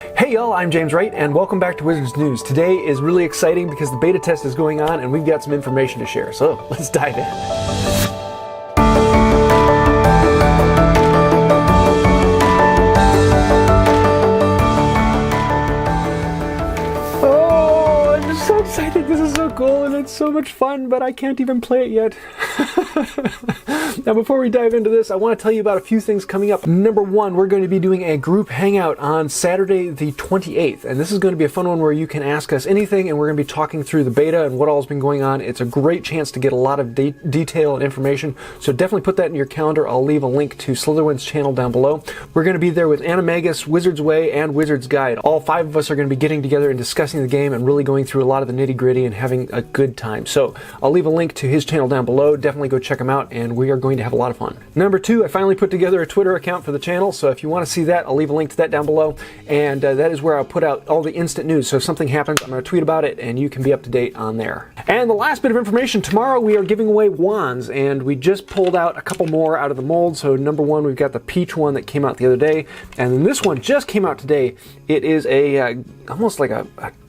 Hey y'all, I'm JamesWright and welcome back to Wizards News. Today is really exciting because the beta test is going on and we've got some information to share, so let's dive in. So excited, this is so cool and it's so much fun, but I can't even play it yet. Now before we dive into this, I want to tell you about a few things coming up. Number one, we're going to be doing a group hangout on Saturday the 28th, and this is going to be a fun one where you can ask us anything and we're going to be talking through the beta and what all has been going on. It's a great chance to get a lot of detail and information, so definitely put that in your calendar. I'll leave a link to Slytherin's channel down below. We're going to be there with Animagus, Wizard's Way, and Wizard's Guide. All five of us are going to be getting together and discussing the game and really going through a lot of the nitty-gritty and having a good time. So I'll leave a link to his channel down below. Definitely go check him out and we are going to have a lot of fun. Number two, I finally put together a Twitter account for the channel, so if you want to see that, I'll leave a link to that down below, and that is where I'll put out all the instant news. So if something happens, I'm going to tweet about it and you can be up to date on there. And the last bit of information, tomorrow we are giving away wands, and we just pulled out a couple more out of the mold. So number one, we've got the peach one that came out the other day, and then this one just came out today. It is a almost like a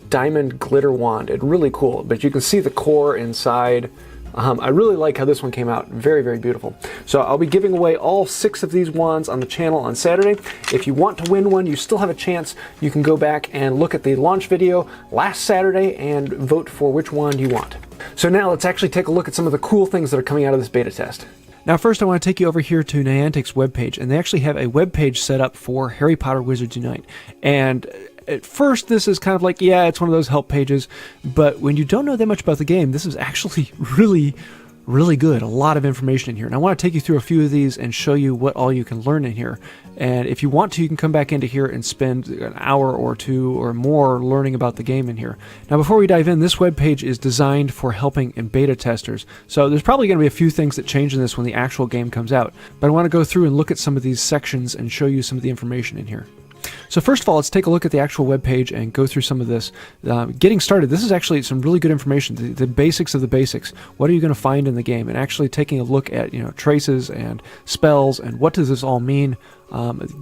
diamond glitter wand. It's really cool, but you can see the core inside. I really like how this one came out. Very, very beautiful. So I'll be giving away all 6 of these wands on the channel on Saturday. If you want to win one, you still have a chance. You can go back and look at the launch video last Saturday and vote for which wand you want. So now let's actually take a look at some of the cool things that are coming out of this beta test. Now first I want to take you over here to Niantic's webpage, and they actually have a webpage set up for Harry Potter Wizards Unite. And at first this is kind of like, yeah, it's one of those help pages, but when you don't know that much about the game, this is actually really good. A lot of information in here. And I want to take you through a few of these and show you what all you can learn in here. And if you want to, you can come back into here and spend an hour or two or more learning about the game in here. Now before we dive in, this webpage is designed for helping in beta testers. So there's probably going to be a few things that change in this when the actual game comes out. But I want to go through and look at some of these sections and show you some of the information in here. So first of all, let's take a look at the actual web page and go through some of this. Getting started, this is actually some really good information, the basics of the basics. What are you going to find in the game? And actually taking a look at, traces and spells and what does this all mean.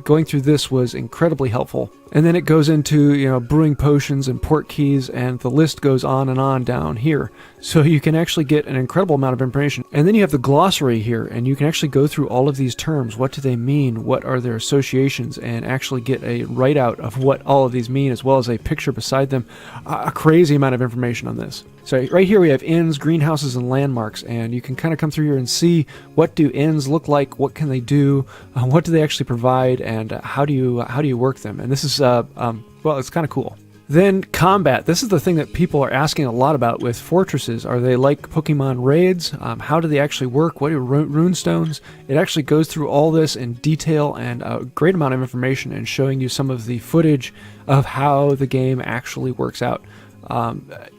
Going through this was incredibly helpful. And then it goes into, brewing potions and port keys, and the list goes on and on down here. So you can actually get an incredible amount of information. And then you have the glossary here, and you can actually go through all of these terms. What do they mean? What are their associations? And actually get a write-out of what all of these mean, as well as a picture beside them. A crazy amount of information on this. So right here we have inns, greenhouses, and landmarks, and you can kind of come through here and see what do inns look like, what can they do, what do they actually provide, and how do you work them. And this is well, it's kind of cool. Then combat. This is the thing that people are asking a lot about with fortresses. Are they like Pokemon raids? How do they actually work? What are rune stones? It actually goes through all this in detail and a great amount of information, and showing you some of the footage of how the game actually works out.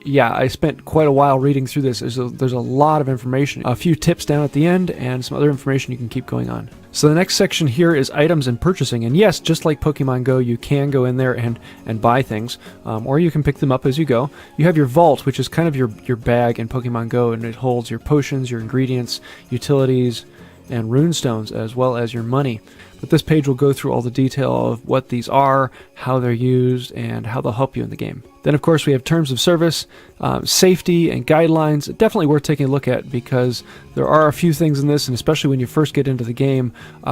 Yeah, I spent quite a while reading through this. There's a lot of information, a few tips down at the end, and some other information you can keep going on. So the next section here is items and purchasing, and yes, just like Pokemon Go, you can go in there and buy things, or you can pick them up as you go. You have your vault, which is kind of your bag in Pokemon Go, and it holds your potions, your ingredients, utilities, and rune stones, as well as your money. But this page will go through all the detail of what these are, how they're used, and how they'll help you in the game. Then, of course, we have terms of service, safety, and guidelines. Definitely worth taking a look at, because there are a few things in this, and especially when you first get into the game,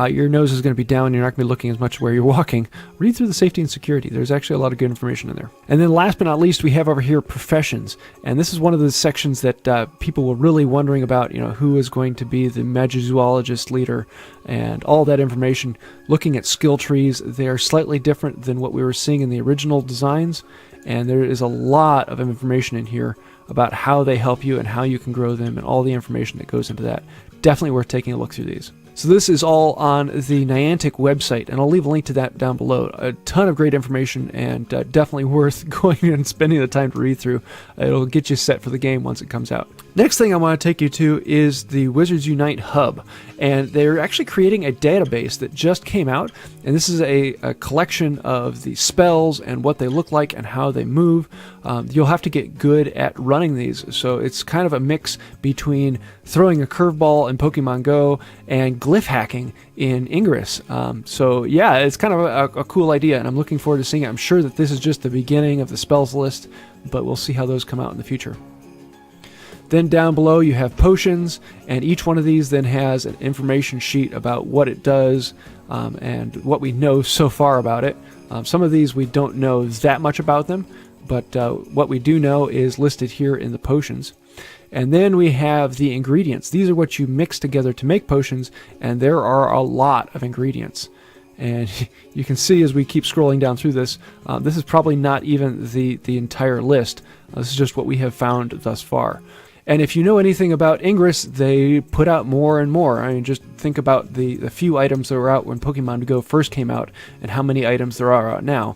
your nose is going to be down, you're not going to be looking as much where you're walking. Read through the safety and security. There's actually a lot of good information in there. And then last but not least, we have over here professions. And this is one of the sections that people were really wondering about, who is going to be the Magizoologist leader, and all that information. Looking at skill trees, they are slightly different than what we were seeing in the original designs, and there is a lot of information in here about how they help you and how you can grow them and all the information that goes into that. Definitely worth taking a look through these. So this is all on the Niantic website, and I'll leave a link to that down below. A ton of great information, and definitely worth going and spending the time to read through. It'll get you set for the game once it comes out. Next thing I want to take you to is the Wizards Unite Hub, and they're actually creating a database that just came out, and this is a collection of the spells and what they look like and how they move. You'll have to get good at running these, so it's kind of a mix between throwing a curveball in Pokemon Go and glyph hacking in Ingress. So yeah, it's kind of a cool idea, and I'm looking forward to seeing it. I'm sure that this is just the beginning of the spells list, but we'll see how those come out in the future. Then down below you have potions, and each one of these then has an information sheet about what it does and what we know so far about it. Some of these we don't know that much about them, but what we do know is listed here in the potions. And then we have the ingredients. These are what you mix together to make potions, and there are a lot of ingredients. And you can see as we keep scrolling down through this, this is probably not even the entire list. This is just what we have found thus far. And if you know anything about Ingress, they put out more and more. I mean, just think about the few items that were out when Pokemon GO first came out and how many items there are out now.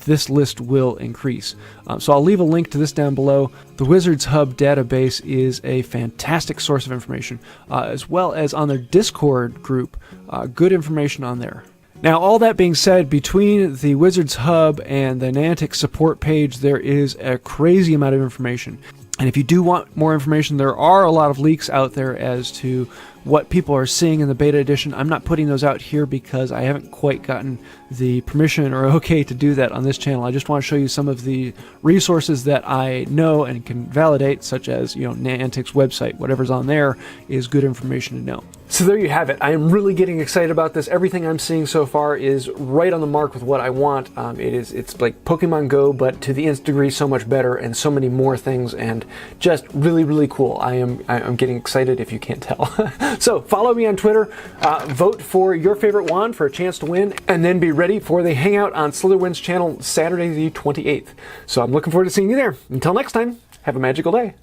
This list will increase. So I'll leave a link to this down below. The Wizards Hub database is a fantastic source of information, as well as on their Discord group, good information on there. Now, all that being said, between the Wizards Hub and the Niantic support page, there is a crazy amount of information. And if you do want more information, there are a lot of leaks out there as to what people are seeing in the beta edition. I'm not putting those out here because I haven't quite gotten the permission or okay to do that on this channel. I just want to show you some of the resources that I know and can validate, such as, Niantic's website. Whatever's on there is good information to know. So there you have it. I am really getting excited about this. Everything I'm seeing so far is right on the mark with what I want. It's like Pokemon Go, but to the nth degree so much better, and so many more things, and just really, really cool. I'm getting excited if you can't tell. So follow me on Twitter, vote for your favorite wand for a chance to win, and then be ready for the Hangout on Slytherin's channel Saturday the 28th. So I'm looking forward to seeing you there. Until next time, have a magical day.